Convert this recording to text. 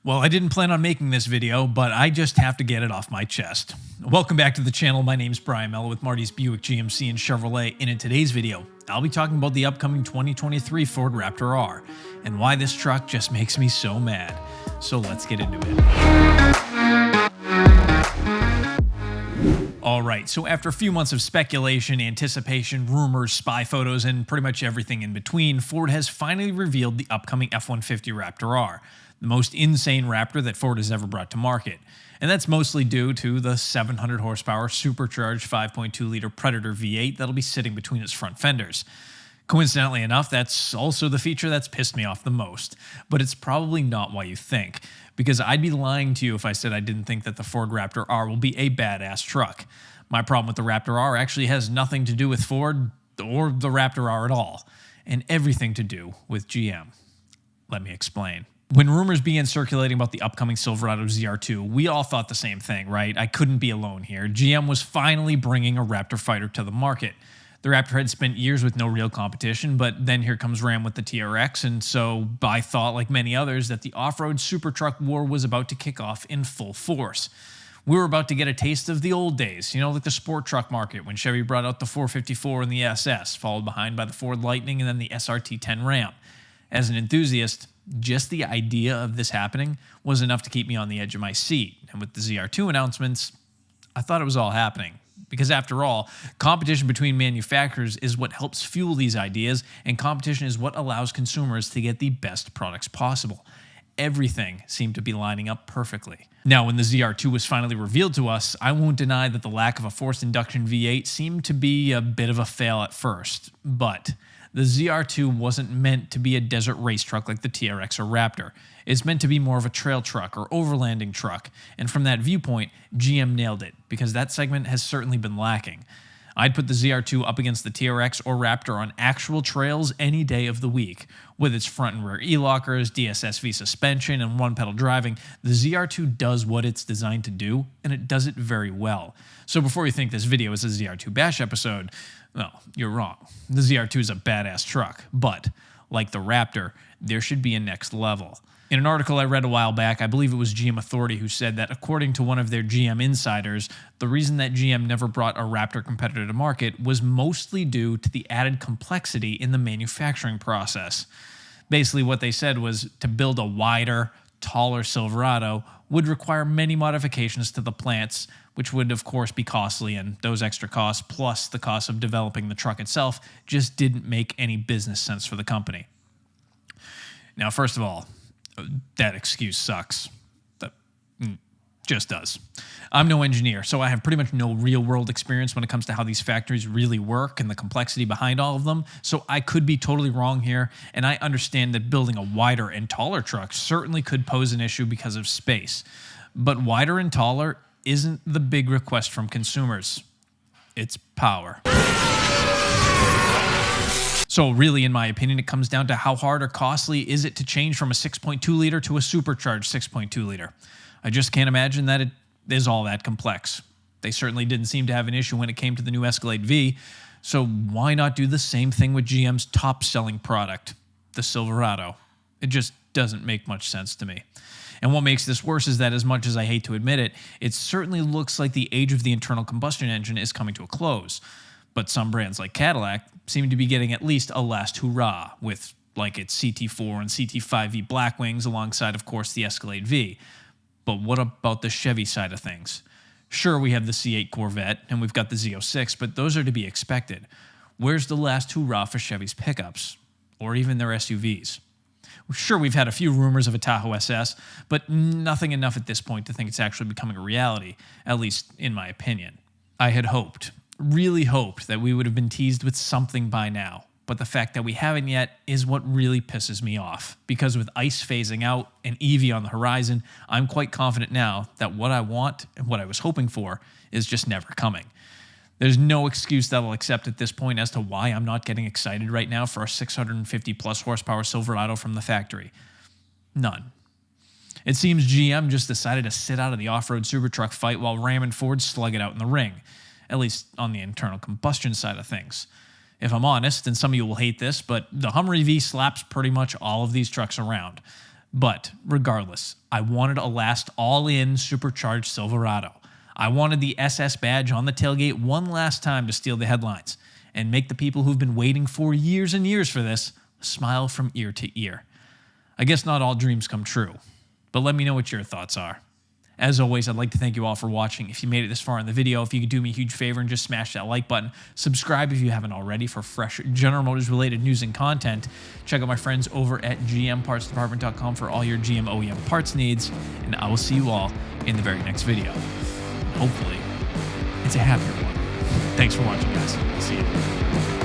Well, I didn't plan on making this video, but I just have to get it off my chest. Welcome back to the channel. My name's Brian Mello with Marty's Buick GMC and Chevrolet, and in today's video, I'll be talking about the upcoming 2023 Ford Raptor R and why this truck just makes me so mad. So let's get into it. Alright, so after a few months of speculation, anticipation, rumors, spy photos, and pretty much everything in between, Ford has finally revealed the upcoming F-150 Raptor R, the most insane Raptor that Ford has ever brought to market. And that's mostly due to the 700 horsepower supercharged 5.2-liter Predator V8 that'll be sitting between its front fenders. Coincidentally enough, that's also the feature that's pissed me off the most. But it's probably not what you think, because I'd be lying to you if I said I didn't think that the Ford Raptor R will be a badass truck. My problem with the Raptor R actually has nothing to do with Ford or the Raptor R at all, and everything to do with GM. Let me explain. When rumors began circulating about the upcoming Silverado ZR2, we all thought the same thing, right? I couldn't be alone here. GM was finally bringing a Raptor fighter to the market. The Raptor had spent years with no real competition, but then here comes Ram with the TRX, and so I thought, like many others, that the off-road super truck war was about to kick off in full force. We were about to get a taste of the old days, like the sport truck market when Chevy brought out the 454 and the SS, followed behind by the Ford Lightning and then the SRT10 Ram. As an enthusiast, just the idea of this happening was enough to keep me on the edge of my seat. And with the ZR2 announcements, I thought it was all happening. Because after all, competition between manufacturers is what helps fuel these ideas, and competition is what allows consumers to get the best products possible. Everything seemed to be lining up perfectly. Now, when the ZR2 was finally revealed to us, I won't deny that the lack of a forced induction V8 seemed to be a bit of a fail at first, but the ZR2 wasn't meant to be a desert race truck like the TRX or Raptor. It's meant to be more of a trail truck or overlanding truck, and from that viewpoint, GM nailed it, because that segment has certainly been lacking. I'd put the ZR2 up against the TRX or Raptor on actual trails any day of the week. With its front and rear E-lockers, DSSV suspension, and one-pedal driving, the ZR2 does what it's designed to do, and it does it very well. So before you think this video is a ZR2 bash episode, well, you're wrong. The ZR2 is a badass truck, but like the Raptor, there should be a next level. In an article I read a while back, I believe it was GM Authority who said that according to one of their GM insiders, the reason that GM never brought a Raptor competitor to market was mostly due to the added complexity in the manufacturing process. Basically what they said was to build a wider, taller Silverado would require many modifications to the plants, which would of course be costly, and those extra costs plus the cost of developing the truck itself just didn't make any business sense for the company. Now, first of all, that excuse sucks. That just does. I'm no engineer, so I have pretty much no real-world experience when it comes to how these factories really work and the complexity behind all of them, so I could be totally wrong here, and I understand that building a wider and taller truck certainly could pose an issue because of space. But wider and taller isn't the big request from consumers. It's power. So really, in my opinion, it comes down to how hard or costly is it to change from a 6.2-liter to a supercharged 6.2-liter. I just can't imagine that it is all that complex. They certainly didn't seem to have an issue when it came to the new Escalade V, so why not do the same thing with GM's top-selling product, the Silverado? It just doesn't make much sense to me. And what makes this worse is that, as much as I hate to admit it, it certainly looks like the age of the internal combustion engine is coming to a close. But some brands like Cadillac seem to be getting at least a last hurrah with like its CT4 and CT5V Blackwings alongside, of course, the Escalade V. But what about the Chevy side of things? Sure, we have the C8 Corvette and we've got the Z06, but those are to be expected. Where's the last hurrah for Chevy's pickups or even their SUVs? Sure, we've had a few rumors of a Tahoe SS, but nothing enough at this point to think it's actually becoming a reality, at least in my opinion. I had hoped, really hoped, that we would have been teased with something by now, but the fact that we haven't yet is what really pisses me off, because with ICE phasing out and EV on the horizon, I'm quite confident now that what I want and what I was hoping for is just never coming. There's no excuse that I'll accept at this point as to why I'm not getting excited right now for a 650 plus horsepower Silverado from the factory. None. It seems GM just decided to sit out of the off-road super truck fight while Ram and Ford slug it out in the ring, at least on the internal combustion side of things. If I'm honest, and some of you will hate this, but the Hummer EV slaps pretty much all of these trucks around. But regardless, I wanted a last all-in supercharged Silverado. I wanted the SS badge on the tailgate one last time to steal the headlines and make the people who've been waiting for years and years for this smile from ear to ear. I guess not all dreams come true, but let me know what your thoughts are. As always, I'd like to thank you all for watching. If you made it this far in the video, if you could do me a huge favor and just smash that like button, subscribe if you haven't already for fresh General Motors related news and content. Check out my friends over at gmpartsdepartment.com for all your GM OEM parts needs, and I will see you all in the very next video. Hopefully, it's a happier one. Thanks for watching, guys. See you.